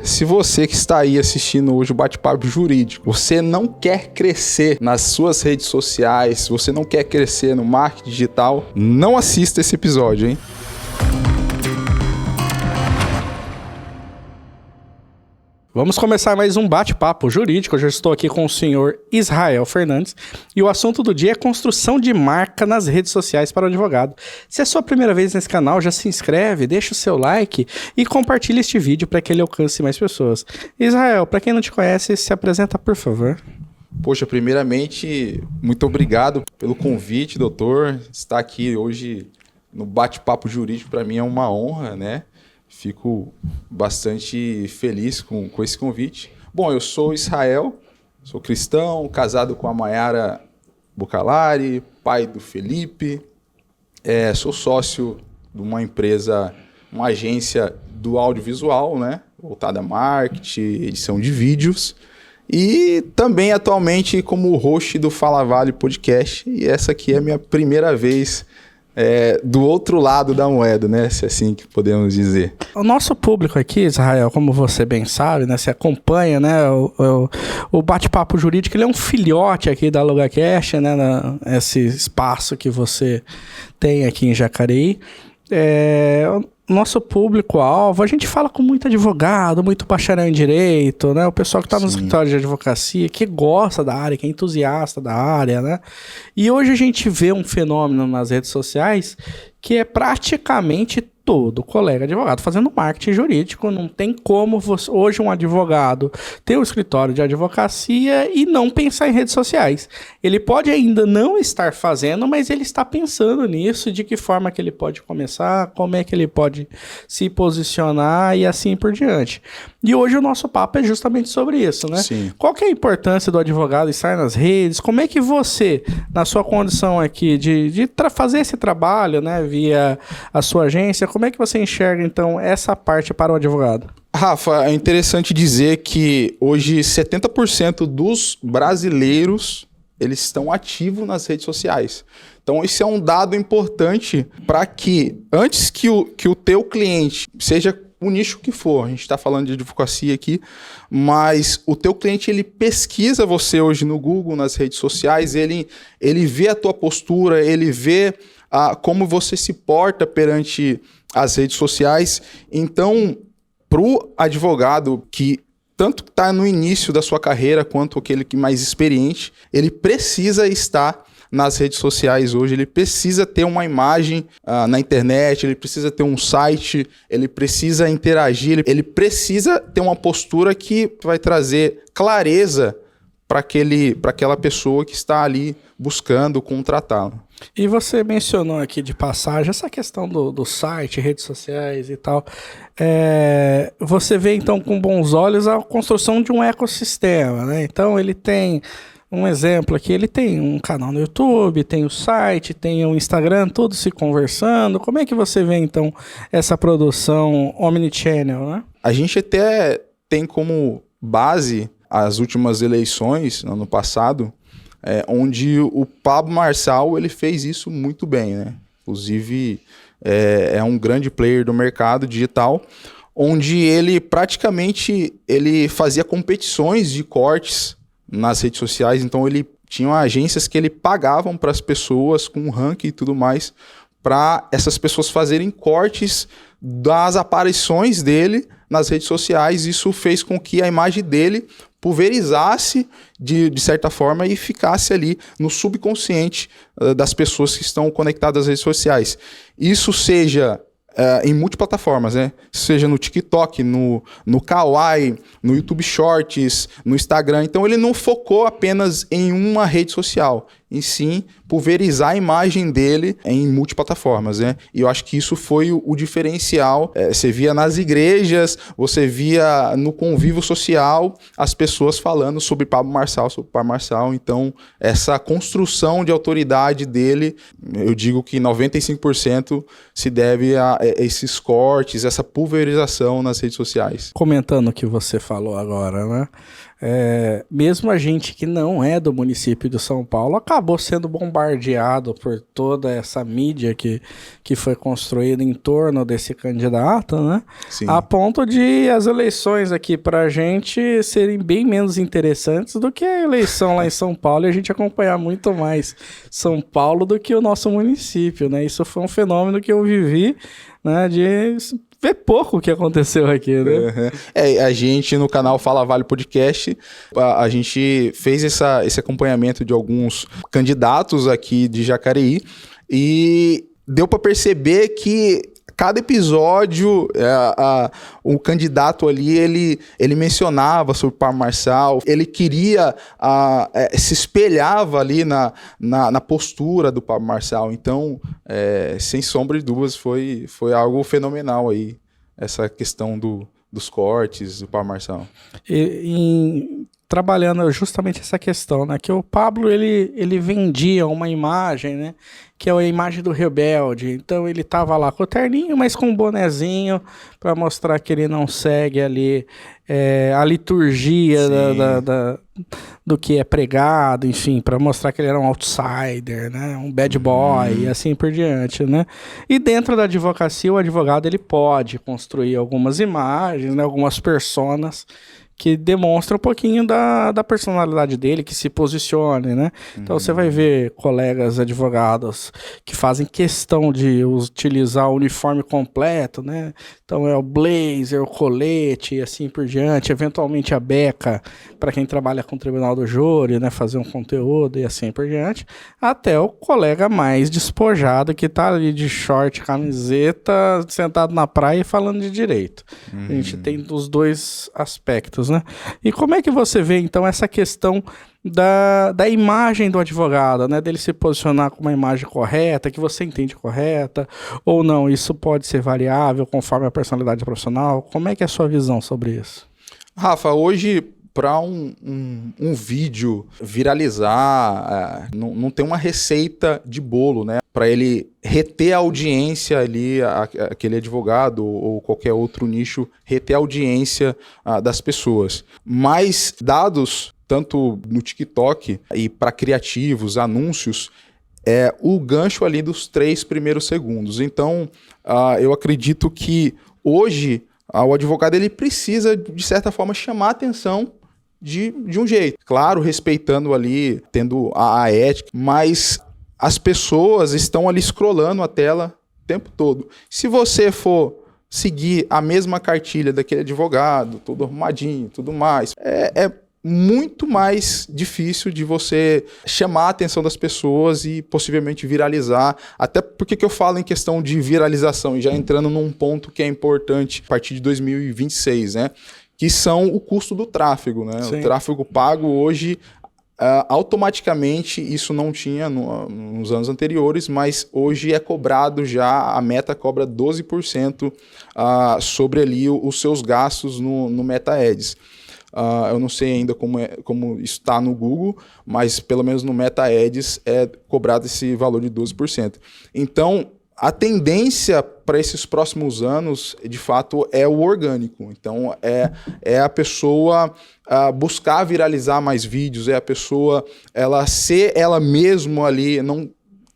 Se você que está aí assistindo hoje o Bate-Papo Jurídico, você não quer crescer nas suas redes sociais, você não quer crescer no marketing digital, não assista esse episódio, hein? Vamos começar mais um bate-papo jurídico. Eu já estou aqui com o senhor Israel Fernandes e o assunto do dia é construção de marca nas redes sociais para o advogado. Se é a sua primeira vez nesse canal, já se inscreve, deixa o seu like e compartilha este vídeo para que ele alcance mais pessoas. Israel, para quem não te conhece, se apresenta, por favor. Poxa, primeiramente, muito obrigado pelo convite, doutor. Estar aqui hoje no bate-papo jurídico para mim é uma honra, né? Fico bastante feliz com esse convite. Bom, eu sou Israel, sou cristão, casado com a Mayara Bucalari, pai do Felipe. Sou sócio de uma empresa, uma agência do audiovisual, né? Voltada a marketing, edição de vídeos. E também atualmente como host do Fala Vale Podcast. E essa aqui é a minha primeira vez do outro lado da moeda, né? Se é assim que podemos dizer. O nosso público aqui, Israel, como você bem sabe, né? Você acompanha, né? O bate-papo jurídico, ele é um filhote aqui da LugaCast, né? Esse espaço que você tem aqui em Jacareí. Nosso público-alvo, a gente fala com muito advogado, muito bacharel em direito, né? O pessoal que está no escritório de advocacia, que gosta da área, que é entusiasta da área, né? E hoje a gente vê um fenômeno nas redes sociais que é praticamente todo colega advogado fazendo marketing jurídico. Não tem como hoje um advogado ter um escritório de advocacia e não pensar em redes sociais. Ele pode ainda não estar fazendo, mas ele está pensando nisso, de que forma que ele pode começar, como é que ele pode se posicionar e assim por diante. E hoje o nosso papo é justamente sobre isso, né? Sim. Qual que é a importância do advogado estar nas redes? Como é que você, na sua condição aqui de fazer esse trabalho, né, via a sua agência, como é que você enxerga, então, essa parte para o advogado? Rafa, é interessante dizer que hoje 70% dos brasileiros eles estão ativos nas redes sociais. Então, esse é um dado importante para que, antes que o teu cliente, seja o nicho que for, a gente está falando de advocacia aqui, mas o teu cliente, ele pesquisa você hoje no Google, nas redes sociais, ele vê a tua postura, ele vê como você se porta perante as redes sociais. Então, para o advogado que tanto está no início da sua carreira quanto aquele que mais experiente, ele precisa estar nas redes sociais hoje, ele precisa ter uma imagem na internet, ele precisa ter um site, ele precisa interagir, ele precisa ter uma postura que vai trazer clareza para aquela pessoa que está ali buscando contratá-lo. E você mencionou aqui de passagem essa questão do site, redes sociais e tal. Você vê então com bons olhos a construção de um ecossistema, né? Então ele tem um exemplo aqui, ele tem um canal no YouTube, tem o site, tem o Instagram, tudo se conversando. Como é que você vê então essa produção omnichannel, né? A gente até tem como base as últimas eleições, no ano passado, onde o Pablo Marçal ele fez isso muito bem, né? Inclusive, é um grande player do mercado digital, onde ele praticamente fazia competições de cortes nas redes sociais. Então, ele tinha agências que ele pagavam para as pessoas com ranking e tudo mais, para essas pessoas fazerem cortes das aparições dele nas redes sociais. Isso fez com que a imagem dele pulverizasse de certa forma e ficasse ali no subconsciente das pessoas que estão conectadas às redes sociais. Isso seja em multiplataformas, né? Seja no TikTok, no Kawaii, no YouTube Shorts, no Instagram. Então ele não focou apenas em uma rede social, e sim pulverizar a imagem dele em multiplataformas, né? E eu acho que isso foi o diferencial. Você via nas igrejas, você via no convívio social as pessoas falando sobre Pablo Marçal. Então, essa construção de autoridade dele, eu digo que 95% se deve a esses cortes, essa pulverização nas redes sociais. Comentando o que você falou agora, né? mesmo a gente que não é do município de São Paulo, acabou sendo bombardeado por toda essa mídia que foi construída em torno desse candidato, né? Sim. A ponto de as eleições aqui pra gente serem bem menos interessantes do que a eleição lá em São Paulo e a gente acompanhar muito mais São Paulo do que o nosso município, né? Isso foi um fenômeno que eu vivi, né, de ver pouco o que aconteceu aqui, né? A gente no canal Fala Vale Podcast, a gente fez esse acompanhamento de alguns candidatos aqui de Jacareí e deu para perceber que cada episódio, o candidato ali, ele mencionava sobre o Pablo Marçal, ele queria, se espelhava ali na postura do Pablo Marçal. Então, sem sombra de dúvidas, foi algo fenomenal aí, essa questão dos cortes do Pablo Marçal. Trabalhando justamente essa questão, né? Que o Pablo, ele vendia uma imagem, né? Que é a imagem do rebelde. Então ele tava lá com o terninho, mas com um bonezinho para mostrar que ele não segue ali a liturgia do que é pregado, enfim, para mostrar que ele era um outsider, né? Um bad boy e assim por diante, né? E dentro da advocacia, o advogado ele pode construir algumas imagens, né? Algumas personas que demonstra um pouquinho da personalidade dele, que se posicione, né? Então você vai ver colegas advogados que fazem questão de utilizar o uniforme completo, né? Então é o blazer, o colete e assim por diante, eventualmente a beca para quem trabalha com o tribunal do júri, né? Fazer um conteúdo e assim por diante, até o colega mais despojado que tá ali de short, camiseta, sentado na praia e falando de direito. A gente tem os dois aspectos, né? E como é que você vê, então, essa questão da imagem do advogado, né? Dele se posicionar com uma imagem correta, que você entende correta, ou não? Isso pode ser variável conforme a personalidade profissional? Como é que é a sua visão sobre isso? Rafa, hoje, para um vídeo viralizar, não tem uma receita de bolo, né? Para ele reter a audiência ali, aquele advogado ou qualquer outro nicho, reter a audiência das pessoas. Mas dados, tanto no TikTok e para criativos, anúncios, o gancho ali dos 3 primeiros segundos. Então, eu acredito que hoje o advogado ele precisa, de certa forma, chamar a atenção de um jeito. Claro, respeitando ali, tendo a ética, mas as pessoas estão ali scrollando a tela o tempo todo. Se você for seguir a mesma cartilha daquele advogado, todo arrumadinho, tudo mais, é muito mais difícil de você chamar a atenção das pessoas e possivelmente viralizar. Até porque que eu falo em questão de viralização, e já entrando num ponto que é importante a partir de 2026, né? Que são o custo do tráfego, né? Sim. O tráfego pago hoje, automaticamente, isso não tinha nos anos anteriores, mas hoje é cobrado já, a Meta cobra 12% sobre ali os seus gastos no Meta Ads. Eu não sei ainda como está no Google, mas pelo menos no Meta Ads é cobrado esse valor de 12%. Então, a para esses próximos anos, de fato, é o orgânico. Então, é a pessoa buscar viralizar mais vídeos, é a pessoa ela ser ela mesma ali, não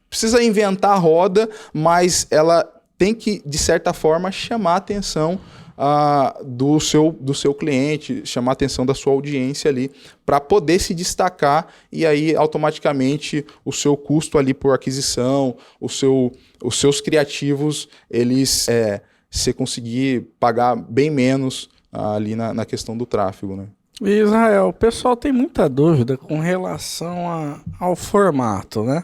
precisa inventar a roda, mas ela tem que, de certa forma, chamar a atenção do seu cliente, chamar a atenção da sua audiência ali, para poder se destacar, e aí automaticamente o seu custo ali por aquisição, os seus criativos, eles você conseguir pagar bem menos ali na questão do tráfego, né? Israel, o pessoal tem muita dúvida com relação ao formato, né?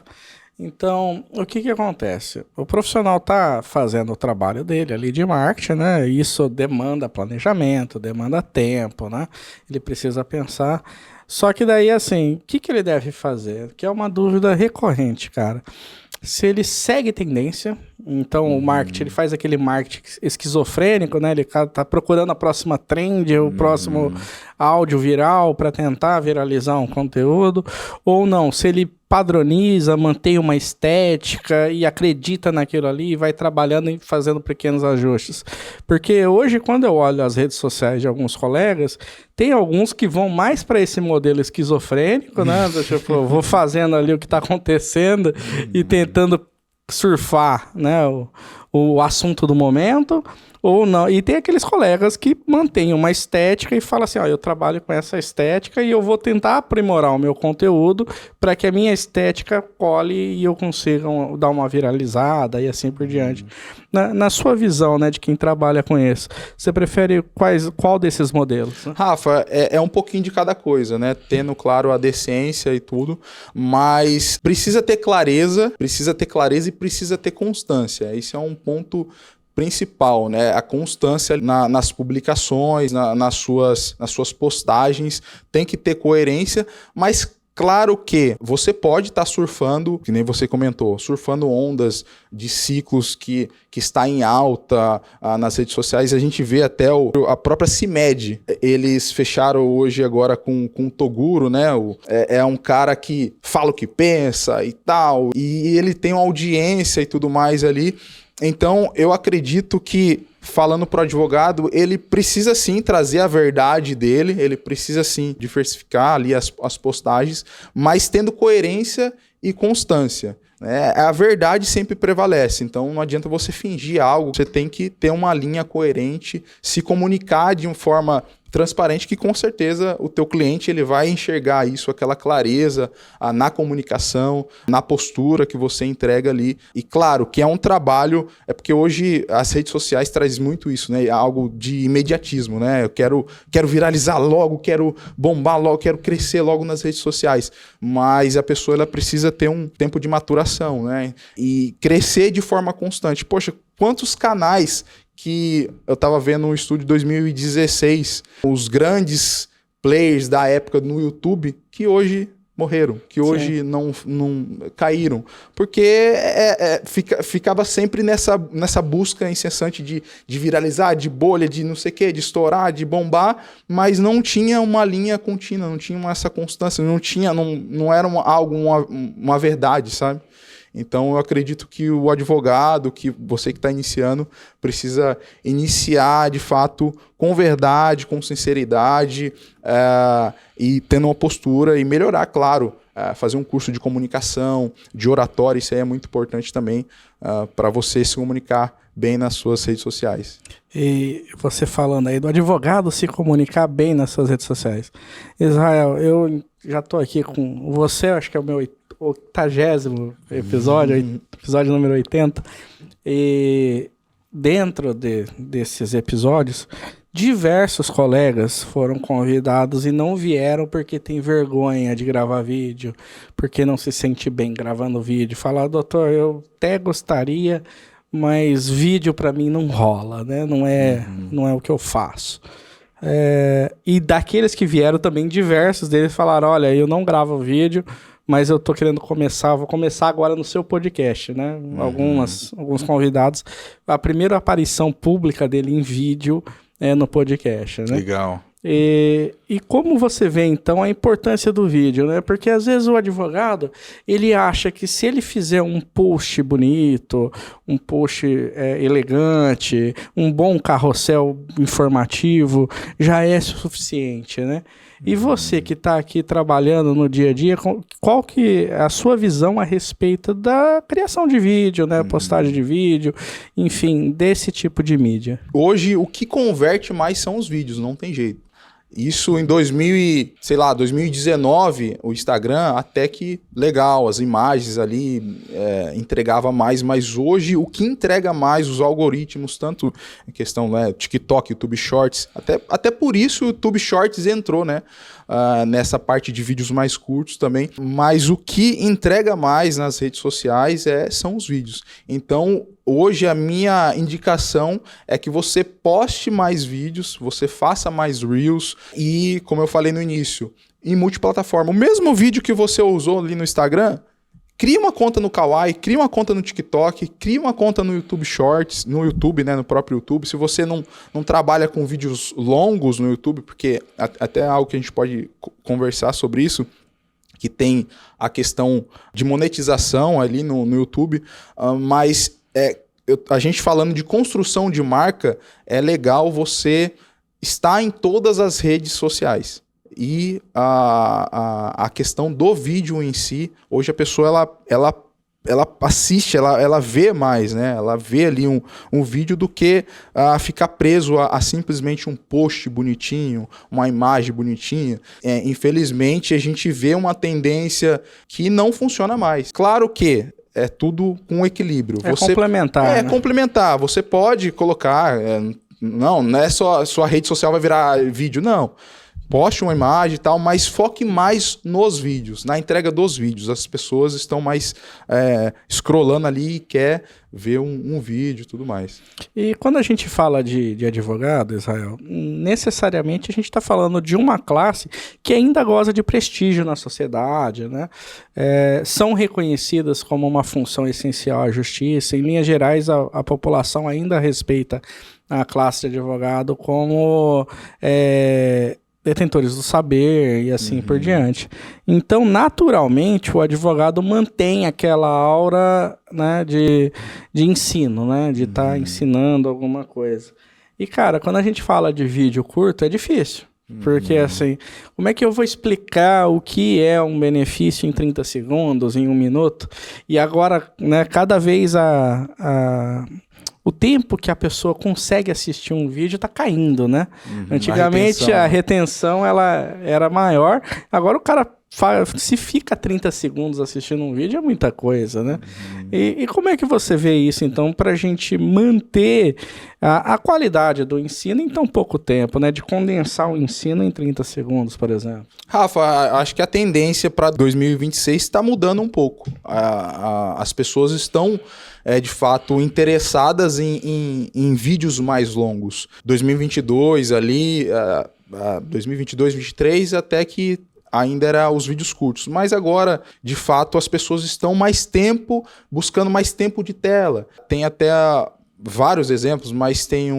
Então, o que acontece? O profissional está fazendo o trabalho dele ali de marketing, né? Isso demanda planejamento, demanda tempo, né? Ele precisa pensar. Só que daí, assim, o que ele deve fazer? Que é uma dúvida recorrente, cara. Se ele segue tendência, Então o marketing, ele faz aquele marketing esquizofrênico, né? Ele tá procurando a próxima trend, o próximo áudio viral para tentar viralizar um conteúdo. Ou não, se ele padroniza, mantém uma estética e acredita naquilo ali e vai trabalhando e fazendo pequenos ajustes. Porque hoje, quando eu olho as redes sociais de alguns colegas, tem alguns que vão mais para esse modelo esquizofrênico, né? Tipo, eu vou fazendo ali o que está acontecendo e tentando surfar, né, o assunto do momento, ou não. E tem aqueles colegas que mantêm uma estética e falam assim, ó, eu trabalho com essa estética e eu vou tentar aprimorar o meu conteúdo para que a minha estética cole e eu consiga dar uma viralizada e assim por diante. Na sua visão, né, de quem trabalha com isso, você prefere qual desses modelos? Né? Rafa, é um pouquinho de cada coisa, né? Tendo, claro, a decência e tudo, mas precisa ter clareza e precisa ter constância. Esse é um ponto principal, né? A constância nas publicações, nas suas postagens, tem que ter coerência, mas claro que você pode estar surfando, que nem você comentou, surfando ondas de ciclos que está em alta nas redes sociais. A gente vê até a própria CIMED. Eles fecharam hoje agora com o Toguro, né? É um cara que fala o que pensa e tal, e ele tem uma audiência e tudo mais ali. Então, eu acredito que, falando para o advogado, ele precisa sim trazer a verdade dele, ele precisa sim diversificar ali as postagens, mas tendo coerência e constância. A verdade sempre prevalece, então não adianta você fingir algo, você tem que ter uma linha coerente, se comunicar de uma forma transparente, que com certeza o teu cliente ele vai enxergar isso, aquela clareza na comunicação, na postura que você entrega ali. E claro que é um trabalho, é porque hoje as redes sociais trazem muito isso, né? Algo de imediatismo, né? Eu quero viralizar logo, quero bombar logo, quero crescer logo nas redes sociais. Mas a pessoa ela precisa ter um tempo de maturação, né? E crescer de forma constante. Poxa, quantos canais que eu estava vendo no estúdio de 2016, os grandes players da época no YouTube, que hoje morreram, que hoje não caíram, porque ficava sempre nessa busca incessante de viralizar, de bolha, de não sei o que, de estourar, de bombar, mas não tinha uma linha contínua, não tinha essa constância, não era uma verdade, sabe? Então, eu acredito que o advogado, que você que está iniciando, precisa iniciar, de fato, com verdade, com sinceridade, e tendo uma postura e melhorar, claro, fazer um curso de comunicação, de oratória, isso aí é muito importante também para você se comunicar bem nas suas redes sociais. E você falando aí do advogado se comunicar bem nas suas redes sociais. Israel, eu já estou aqui com você, acho que é o meu 80º episódio, episódio número 80, e dentro desses episódios, diversos colegas foram convidados e não vieram porque tem vergonha de gravar vídeo, porque não se sente bem gravando vídeo. Falar, doutor, eu até gostaria, mas vídeo para mim não rola, né? Não é o que eu faço. E daqueles que vieram também, diversos deles falaram, olha, eu não gravo vídeo, mas eu tô querendo vou começar agora no seu podcast, né? Alguns convidados. A primeira aparição pública dele em vídeo é no podcast, né? Legal. E como você vê, então, a importância do vídeo, né? Porque, às vezes, o advogado, ele acha que se ele fizer um post bonito, um post elegante, um bom carrossel informativo, já é suficiente, né? E você que está aqui trabalhando no dia a dia, qual que é a sua visão a respeito da criação de vídeo, né? Postagem de vídeo, enfim, desse tipo de mídia? Hoje, o que converte mais são os vídeos, não tem jeito. Isso em 2019, o Instagram até que legal, as imagens ali entregava mais, mas hoje o que entrega mais, os algoritmos, tanto em questão, né, TikTok, YouTube Shorts, até por isso o YouTube Shorts entrou, né, nessa parte de vídeos mais curtos também, mas o que entrega mais nas redes sociais são os vídeos. Então, hoje a minha indicação é que você poste mais vídeos, você faça mais Reels e, como eu falei no início, em multiplataforma. O mesmo vídeo que você usou ali no Instagram, cria uma conta no Kawaii, cria uma conta no TikTok, cria uma conta no YouTube Shorts, no YouTube, né, no próprio YouTube. Se você não trabalha com vídeos longos no YouTube, porque até é algo que a gente pode conversar sobre isso, que tem a questão de monetização ali no YouTube, mas a gente falando de construção de marca, é legal você estar em todas as redes sociais. E a questão do vídeo em si, hoje a pessoa ela assiste, ela vê mais, né? Ela vê ali um vídeo do que ficar preso a simplesmente um post bonitinho, uma imagem bonitinha. Infelizmente, a gente vê uma tendência que não funciona mais. Claro que é tudo com equilíbrio. Complementar. Né? Complementar. Você pode colocar... não é só sua rede social vai virar vídeo, não. Poste uma imagem e tal, mas foque mais nos vídeos, na entrega dos vídeos. As pessoas estão mais scrollando ali e quer ver um vídeo e tudo mais. E quando a gente fala de advogado, Israel, necessariamente a gente está falando de uma classe que ainda goza de prestígio na sociedade, né? São reconhecidas como uma função essencial à justiça. Em linhas gerais, a população ainda respeita a classe de advogado como... detentores do saber e assim por diante. Então, naturalmente, o advogado mantém aquela aura, né, de ensino, né, de estar ensinando alguma coisa. E, cara, quando a gente fala de vídeo curto, é difícil. Porque, assim, como é que eu vou explicar o que é um benefício em 30 segundos, em 1 minuto? E agora, né, cada vez o tempo que a pessoa consegue assistir um vídeo está caindo, né? Antigamente a retenção ela era maior, agora o cara se fica 30 segundos assistindo um vídeo é muita coisa, né? E como é que você vê isso, então, para a gente manter a qualidade do ensino em tão pouco tempo, né? De condensar o ensino em 30 segundos, por exemplo. Rafa, acho que a tendência para 2026 está mudando um pouco. As pessoas estão... de fato, interessadas em vídeos mais longos. 2022 ali, 2022, 2023, até que ainda era os vídeos curtos. Mas agora, de fato, as pessoas estão buscando mais tempo de tela. Tem até vários exemplos, mas tem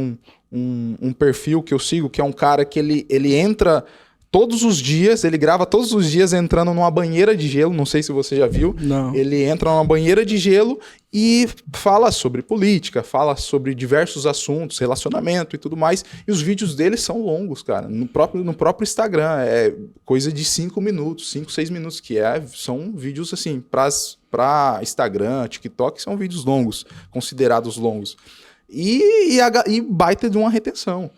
um perfil que eu sigo, que é um cara que ele entra... todos os dias, ele grava todos os dias entrando numa banheira de gelo, não sei se você já viu. Não. Ele entra numa banheira de gelo e fala sobre política, fala sobre diversos assuntos, relacionamento e tudo mais. E os vídeos dele são longos, cara. No próprio Instagram, é coisa de 5 minutos, 5, 6 minutos, são vídeos assim, para Instagram, TikTok, são vídeos longos, considerados longos. E baita de uma retenção.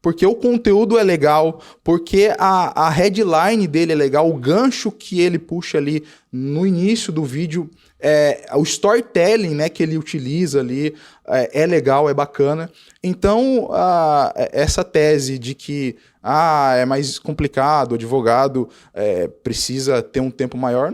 Porque o conteúdo é legal, porque a headline dele é legal, o gancho que ele puxa ali no início do vídeo, o storytelling, né, que ele utiliza ali é legal, é bacana. Então, essa tese de que é mais complicado, o advogado precisa ter um tempo maior,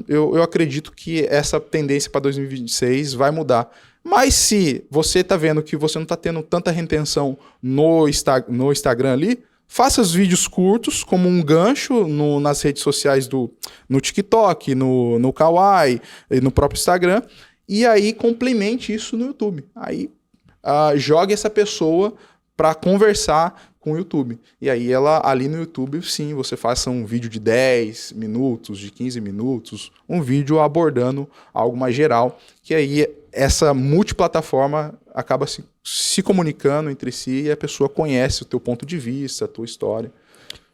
eu acredito que essa tendência para 2026 vai mudar. Mas se você está vendo que você não está tendo tanta retenção no Instagram ali, faça os vídeos curtos como um gancho nas redes sociais no TikTok, no Kawaii, no próprio Instagram, e aí complemente isso no YouTube. Aí jogue essa pessoa para conversar com o YouTube. E aí ali no YouTube, sim, você faça um vídeo de 10 minutos, de 15 minutos, um vídeo abordando algo mais geral, que aí essa multiplataforma acaba se comunicando entre si e a pessoa conhece o teu ponto de vista, a tua história.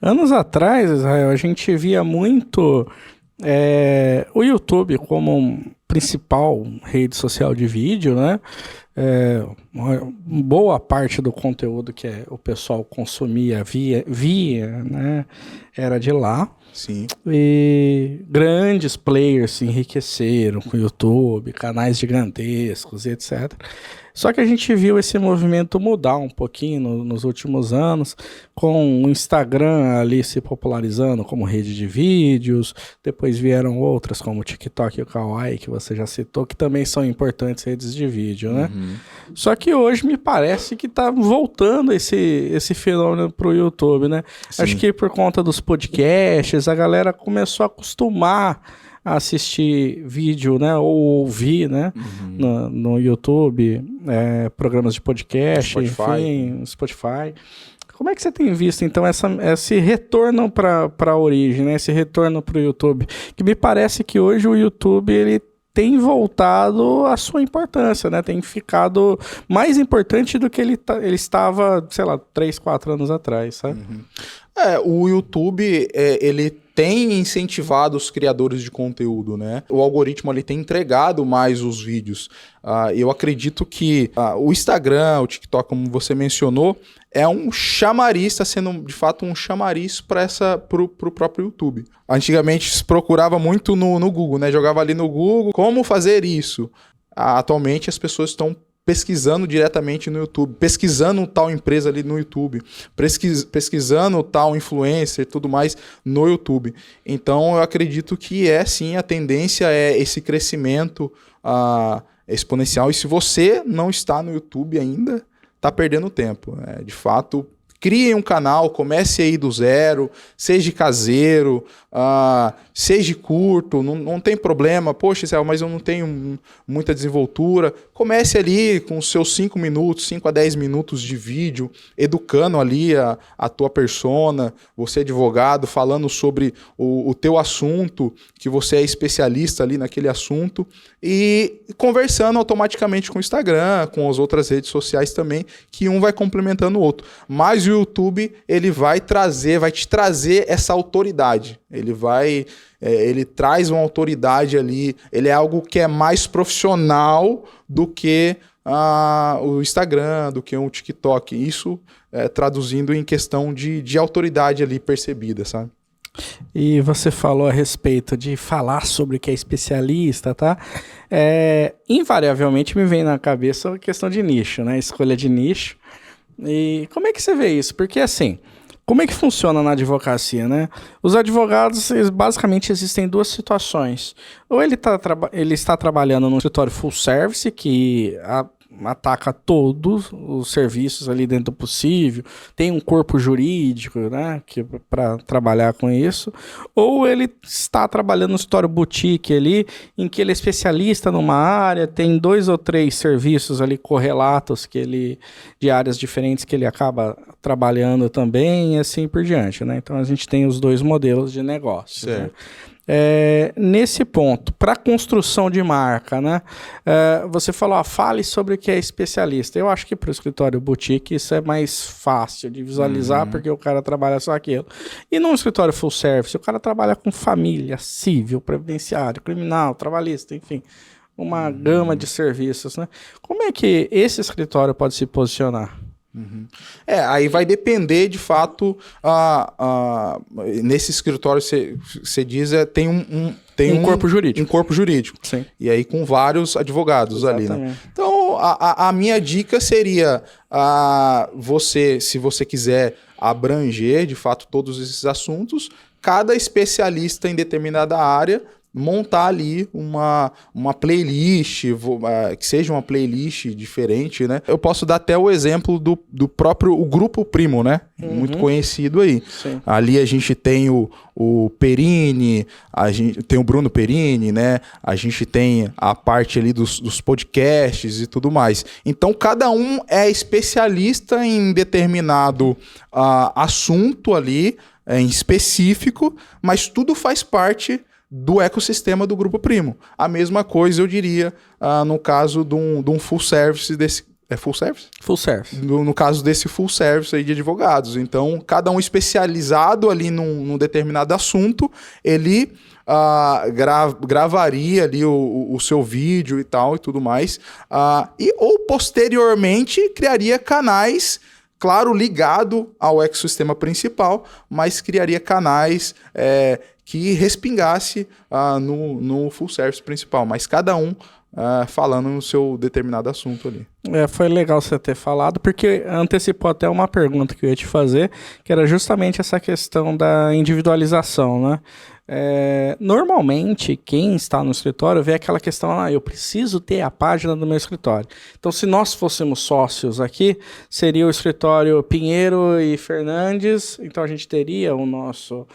Anos atrás, Israel, a gente via muito o YouTube como principal rede social de vídeo, né? Uma boa parte do conteúdo que o pessoal consumia, via, né? Era de lá. Sim. E grandes players se enriqueceram com o YouTube, canais gigantescos e etc. Só que a gente viu esse movimento mudar um pouquinho nos últimos anos, com o Instagram ali se popularizando como rede de vídeos, depois vieram outras como o TikTok e o Kawaii, que você já citou, que também são importantes redes de vídeo, né? Só que hoje me parece que está voltando esse fenômeno para o YouTube, né? Sim. Acho que por conta dos podcasts, a galera começou a acostumar assistir vídeo, né, ou ouvir, né, no YouTube, programas de podcast, Spotify. enfim, Spotify. Como é que você tem visto, então, esse retorno para a origem, né, esse retorno para o YouTube? Que me parece que hoje o YouTube, ele tem voltado à sua importância, né? Tem ficado mais importante do que ele estava, sei lá, 3, 4 anos atrás, sabe? O YouTube, ele tem incentivado os criadores de conteúdo, né? O algoritmo ali tem entregado mais os vídeos. Eu acredito que o Instagram, o TikTok, como você mencionou, é um chamariz, está sendo de fato um chamariz para o próprio YouTube. Antigamente se procurava muito no Google, né? Jogava ali no Google como fazer isso. Atualmente as pessoas estão pesquisando diretamente no YouTube, pesquisando tal empresa ali no YouTube, pesquisando tal influencer e tudo mais no YouTube. Então eu acredito que sim, a tendência é esse crescimento exponencial. E se você não está no YouTube ainda, está perdendo tempo. De fato, crie um canal, comece aí do zero, seja caseiro, seja curto, não tem problema. Poxa, mas eu não tenho muita desenvoltura. Comece ali com os seus 5 a 10 minutos de vídeo, educando ali a tua persona, você advogado, falando sobre o teu assunto, que você é especialista ali naquele assunto, e conversando automaticamente com o Instagram, com as outras redes sociais também, que um vai complementando o outro. Mas o YouTube, ele vai te trazer essa autoridade. Ele traz uma autoridade ali, ele é algo que é mais profissional do que o Instagram, do que o TikTok. Isso traduzindo em questão de autoridade ali percebida, sabe? E você falou a respeito de falar sobre o que é especialista, tá? Invariavelmente me vem na cabeça a questão de nicho, né? Escolha de nicho. E como é que você vê isso? Porque assim, como é que funciona na advocacia, né? Os advogados, basicamente, existem duas situações. Ou ele está trabalhando num escritório full service, que ataca todos os serviços ali dentro do possível, tem um corpo jurídico, né, para trabalhar com isso, ou ele está trabalhando no escritório boutique ali, em que ele é especialista numa área, tem 2 ou 3 serviços ali correlatos de áreas diferentes que ele acaba trabalhando também e assim por diante, né? Então a gente tem os 2 modelos de negócio. Certo. Né? Nesse ponto, para construção de marca, né? Você falou, fale sobre o que é especialista. Eu acho que para o escritório boutique isso é mais fácil de visualizar, porque o cara trabalha só aquilo. E num escritório full service, o cara trabalha com família, civil, previdenciário, criminal, trabalhista, enfim, uma gama de serviços, né? Como é que esse escritório pode se posicionar? Aí vai depender, de fato, nesse escritório, você diz, tem um corpo jurídico. Um corpo jurídico. Sim. E aí com vários advogados. Exatamente. Ali, né? Então, a minha dica seria, se você quiser abranger, de fato, todos esses assuntos, cada especialista em determinada área montar ali uma playlist, que seja uma playlist diferente, né? Eu posso dar até o exemplo do próprio Grupo Primo, né? Muito conhecido aí. Sim. Ali a gente tem o Perini, a gente tem o Bruno Perini, né? A gente tem a parte ali dos podcasts e tudo mais. Então, cada um é especialista em determinado assunto ali, em específico, mas tudo faz parte do ecossistema do Grupo Primo. A mesma coisa eu diria no caso de um full service desse... É full service? Full service. No caso desse full service aí de advogados. Então, cada um especializado ali num determinado assunto, ele gravaria ali o seu vídeo e tal e tudo mais. Ou posteriormente criaria canais, claro, ligado ao ecossistema principal, mas criaria canais que respingasse no full service principal, mas cada um falando no seu determinado assunto ali. Foi legal você ter falado, porque antecipou até uma pergunta que eu ia te fazer, que era justamente essa questão da individualização, né? Normalmente, quem está no escritório vê aquela questão, eu preciso ter a página do meu escritório. Então, se nós fôssemos sócios aqui, seria o escritório Pinheiro e Fernandes, então a gente teria o nosso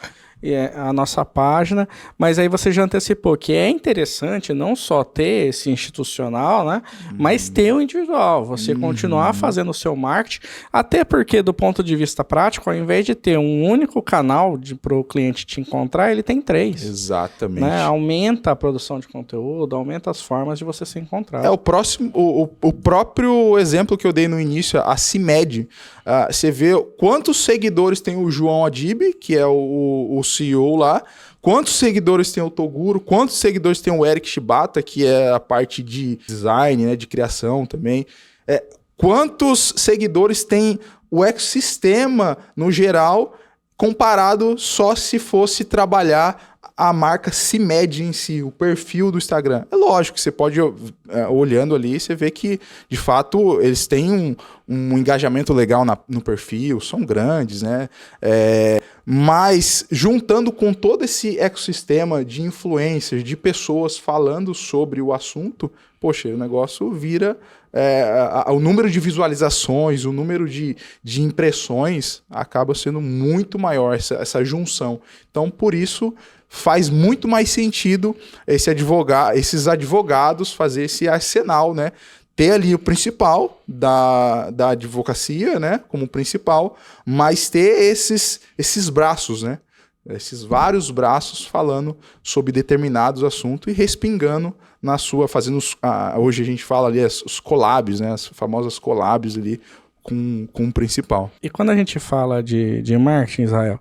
a nossa página, mas aí você já antecipou que é interessante não só ter esse institucional, né, mas ter o individual, você continuar fazendo o seu marketing, até porque do ponto de vista prático, ao invés de ter um único canal para o cliente te encontrar, ele tem 3. Exatamente. Né? Aumenta a produção de conteúdo, aumenta as formas de você ser encontrado. O próprio exemplo que eu dei no início, a CIMED, você vê quantos seguidores tem o João Adib, que é o CEO lá, quantos seguidores tem o Toguro, quantos seguidores tem o Eric Shibata, que é a parte de design, né, de criação também. Quantos seguidores tem o ecossistema no geral, comparado só se fosse trabalhar a marca CIMED em si, o perfil do Instagram. É lógico que você pode, olhando ali, você vê que, de fato, eles têm um engajamento legal no perfil, são grandes, né? Mas, juntando com todo esse ecossistema de influencers, de pessoas falando sobre o assunto, poxa, o negócio vira... o número de visualizações, o número de impressões acaba sendo muito maior, essa junção. Então, por isso, faz muito mais sentido esses advogados fazer esse arsenal, né? Ter ali o principal da advocacia, né? Como principal, mas ter esses braços, né? Esses vários braços falando sobre determinados assuntos e respingando na sua, fazendo hoje a gente fala ali os collabs, né, as famosas collabs ali com o principal. E quando a gente fala de marketing, Israel,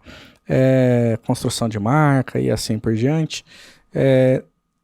construção de marca e assim por diante,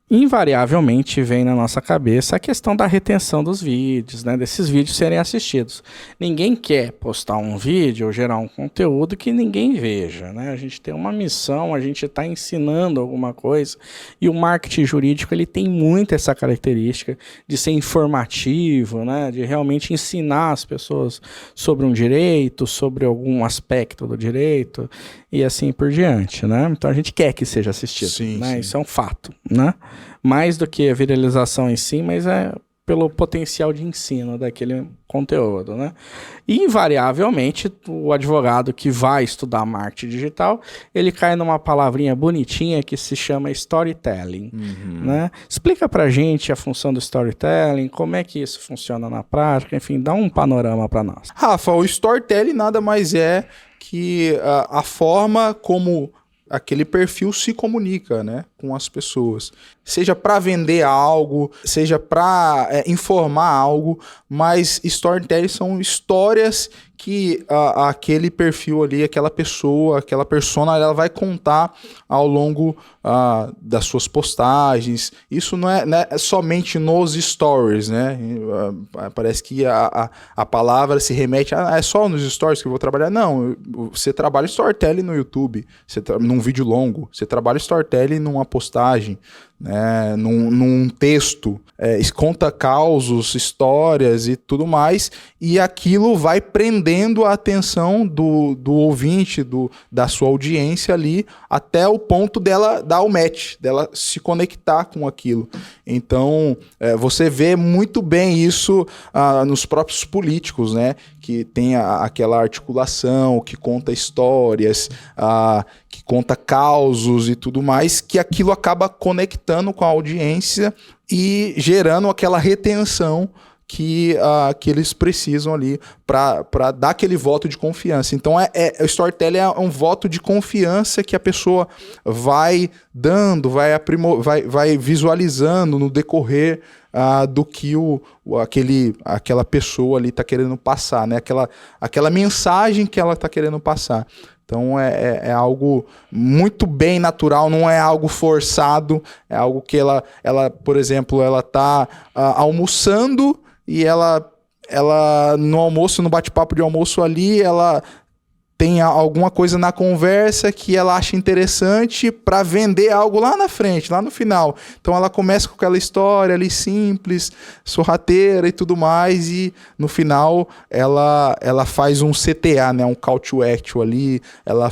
invariavelmente vem na nossa cabeça a questão da retenção dos vídeos, né? Desses vídeos serem assistidos. Ninguém quer postar um vídeo ou gerar um conteúdo que ninguém veja, né? A gente tem uma missão, a gente está ensinando alguma coisa, e o marketing jurídico ele tem muito essa característica de ser informativo, né? De realmente ensinar as pessoas sobre um direito, sobre algum aspecto do direito e assim por diante, né? Então a gente quer que seja assistido, sim, né? sim. Isso é um fato, né? Mais do que a viralização em si, mas é pelo potencial de ensino daquele conteúdo, né? E, invariavelmente, o advogado que vai estudar marketing digital, ele cai numa palavrinha bonitinha que se chama storytelling, né? Explica pra gente a função do storytelling, como é que isso funciona na prática, enfim, dá um panorama para nós. Rafa, o storytelling nada mais é que a forma como aquele perfil se comunica, né, com as pessoas. Seja para vender algo, seja para informar algo, mas storytelling são histórias que aquele perfil ali, aquela pessoa, aquela persona, ela vai contar ao longo das suas postagens. Isso não é somente nos stories, né? Parece que a palavra se remete é só nos stories que eu vou trabalhar. Não, você trabalha storytelling no YouTube, num vídeo longo, você trabalha storytelling numa postagem, né, num texto, conta causos, histórias e tudo mais, e aquilo vai prendendo a atenção do ouvinte, da sua audiência ali, até o ponto dela dar o match, dela se conectar com aquilo. Então, você vê muito bem isso nos próprios políticos, né, que tem aquela articulação, que conta histórias, que conta causos e tudo mais, que aquilo acaba conectando com a audiência e gerando aquela retenção que eles precisam ali para dar aquele voto de confiança. Então, o storytelling é um voto de confiança que a pessoa vai dando, vai visualizando no decorrer do que aquela pessoa ali está querendo passar, né? Aquela mensagem que ela está querendo passar. Então é algo muito bem natural, não é algo forçado, é algo que ela por exemplo, ela está almoçando e ela no almoço, no bate-papo de almoço ali, ela tem alguma coisa na conversa que ela acha interessante para vender algo lá na frente, lá no final. Então ela começa com aquela história ali simples, sorrateira e tudo mais, e no final ela faz um CTA, né, um call to action ali, ela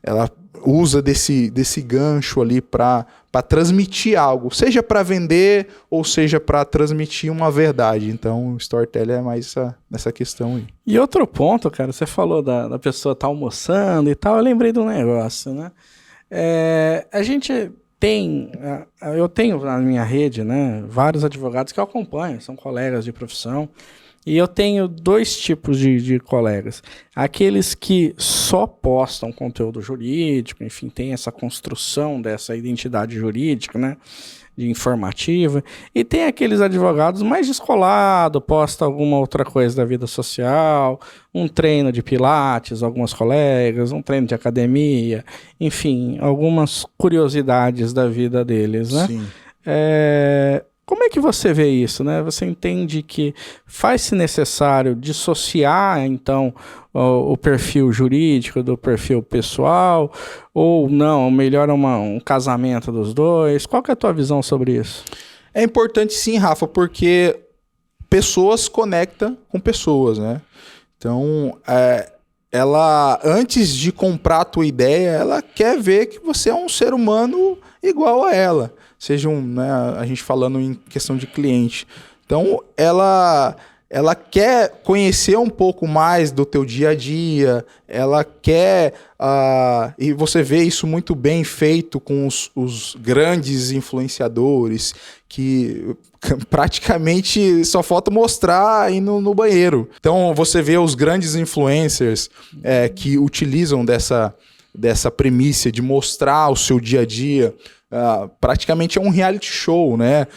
ela usa desse gancho ali para transmitir algo, seja para vender ou seja para transmitir uma verdade. Então, o storytelling é mais nessa questão aí. E outro ponto, cara, você falou da pessoa estar almoçando e tal, eu lembrei de um negócio, né? A gente eu tenho na minha rede, né, vários advogados que eu acompanho, são colegas de profissão, e eu tenho dois tipos de colegas. Aqueles que só postam conteúdo jurídico, enfim, tem essa construção dessa identidade jurídica, né, de informativa, e tem aqueles advogados mais descolados, posta alguma outra coisa da vida social, um treino de pilates, algumas colegas, um treino de academia, enfim, algumas curiosidades da vida deles, né? Sim. Como é que você vê isso, né? Você entende que faz-se necessário dissociar, então, o perfil jurídico do perfil pessoal, ou não, melhor um casamento dos dois? Qual que é a tua visão sobre isso? É importante sim, Rafa, porque pessoas conectam com pessoas, né? Então, ela, antes de comprar a tua ideia, ela quer ver que você é um ser humano igual a ela. Seja né, a gente falando em questão de cliente. Então, ela quer conhecer um pouco mais do teu dia a dia, ela quer... e você vê isso muito bem feito com os grandes influenciadores, que praticamente só falta mostrar indo no banheiro. Então, você vê os grandes influencers que utilizam dessa premissa de mostrar o seu dia a dia. Praticamente é um reality show, né?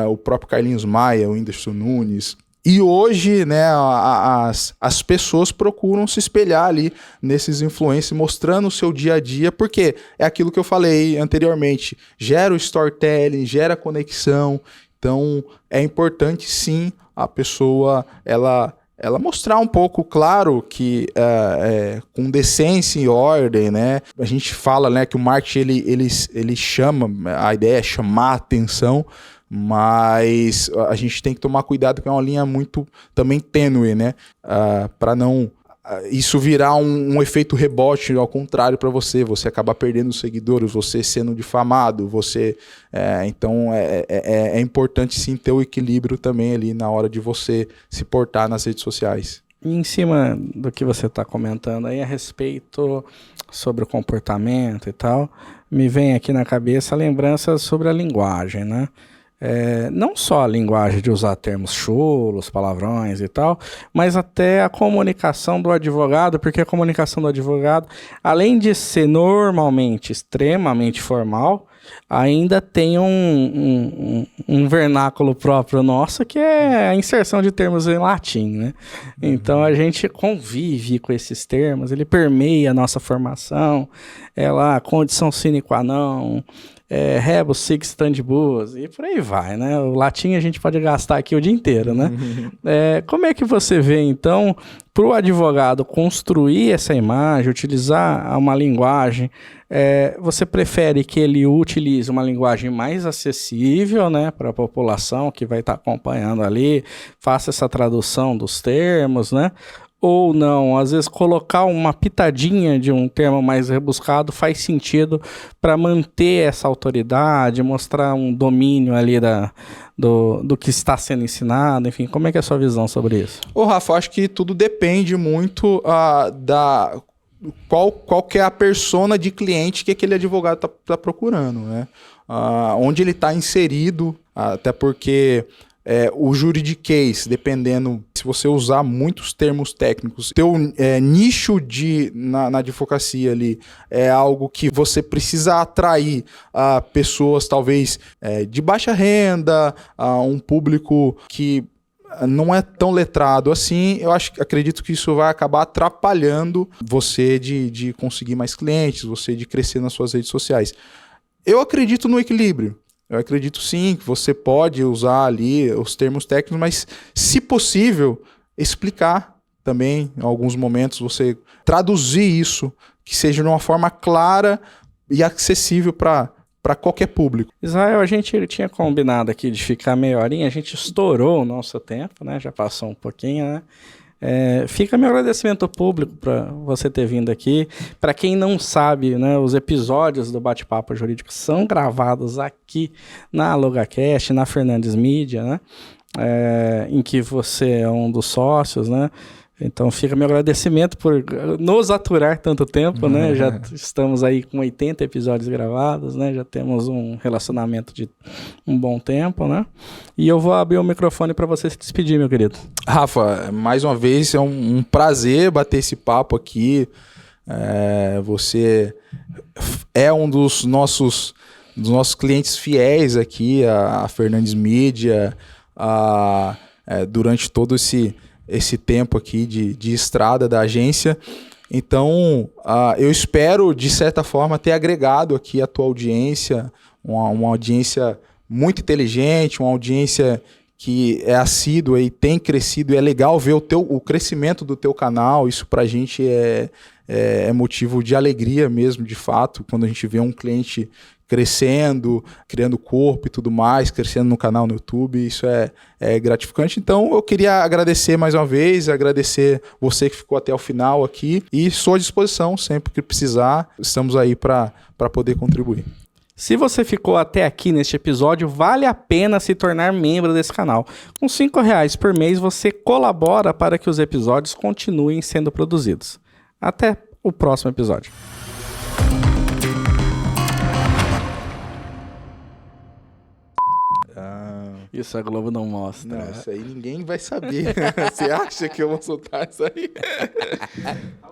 O próprio Carlinhos Maia, o Whindersson Nunes. E hoje, né, as pessoas procuram se espelhar ali nesses influencers, mostrando o seu dia a dia, porque é aquilo que eu falei anteriormente, gera o storytelling, gera conexão. Então, é importante sim a pessoa, ela mostrar um pouco, claro, que com decência e ordem, né? A gente fala, né, que o marketing ele chama, a ideia é chamar a atenção, mas a gente tem que tomar cuidado, que é uma linha muito também tênue, né? Para não isso virar um efeito rebote, ao contrário, para você acabar perdendo seguidores, você sendo difamado, então é importante sim ter o equilíbrio também ali na hora de você se portar nas redes sociais. E em cima do que você está comentando aí a respeito sobre o comportamento e tal, me vem aqui na cabeça a lembrança sobre a linguagem, né? Não só a linguagem de usar termos chulos, palavrões e tal, mas até a comunicação do advogado, porque a comunicação do advogado, além de ser normalmente extremamente formal, ainda tem um vernáculo próprio nosso, que é a inserção de termos em latim, né? Então a gente convive com esses termos, ele permeia a nossa formação, condição sine qua non, rebus sic stantibus, e por aí vai, né? O latim a gente pode gastar aqui o dia inteiro, né? Como é que você vê, então, para o advogado construir essa imagem, utilizar uma linguagem, você prefere que ele utilize uma linguagem mais acessível, né, para a população que vai estar acompanhando ali, faça essa tradução dos termos, né? Ou não, às vezes colocar uma pitadinha de um termo mais rebuscado faz sentido para manter essa autoridade, mostrar um domínio ali do que está sendo ensinado, enfim, como é que é a sua visão sobre isso? Rafa, acho que tudo depende muito qual que é a persona de cliente que aquele advogado está procurando, né? Onde ele está inserido, até porque... o juridiquês, dependendo, se você usar muitos termos técnicos, teu nicho na advocacia ali é algo que você precisa atrair pessoas talvez de baixa renda, um público que não é tão letrado assim, acredito que isso vai acabar atrapalhando você de conseguir mais clientes, você de crescer nas suas redes sociais. Eu acredito no equilíbrio. Eu acredito sim que você pode usar ali os termos técnicos, mas, se possível, explicar também, em alguns momentos, você traduzir isso, que seja de uma forma clara e acessível para qualquer público. Israel, a gente tinha combinado aqui de ficar meia horinha, a gente estourou o nosso tempo, né? Já passou um pouquinho, né? Fica meu agradecimento público para você ter vindo aqui. Para quem não sabe, né, os episódios do Bate-Papo Jurídico são gravados aqui na LogaCast, na Fernandes Mídia, né, em que você é um dos sócios, né? Então fica meu agradecimento por nos aturar tanto tempo, né? Já estamos aí com 80 episódios gravados, né? Já temos um relacionamento de um bom tempo, né? E eu vou abrir o microfone para você se despedir, meu querido. Rafa, mais uma vez é um prazer bater esse papo aqui. Você é um dos nossos clientes fiéis aqui, a Fernandes Mídia, durante todo esse tempo aqui de estrada da agência. Então, eu espero, de certa forma, ter agregado aqui a tua audiência, uma audiência muito inteligente, uma audiência que é assídua e tem crescido, e é legal ver o crescimento do teu canal. Isso pra gente é motivo de alegria mesmo, de fato, quando a gente vê um cliente crescendo, criando corpo e tudo mais, crescendo no canal no YouTube, isso é gratificante. Então eu queria agradecer mais uma vez, agradecer você que ficou até o final aqui, e estou à disposição sempre que precisar, estamos aí para poder contribuir. Se você ficou até aqui neste episódio, vale a pena se tornar membro desse canal. Com R$5 por mês você colabora para que os episódios continuem sendo produzidos. Até o próximo episódio. Isso a Globo não mostra. Não, isso aí ninguém vai saber. Você acha que eu vou soltar isso aí?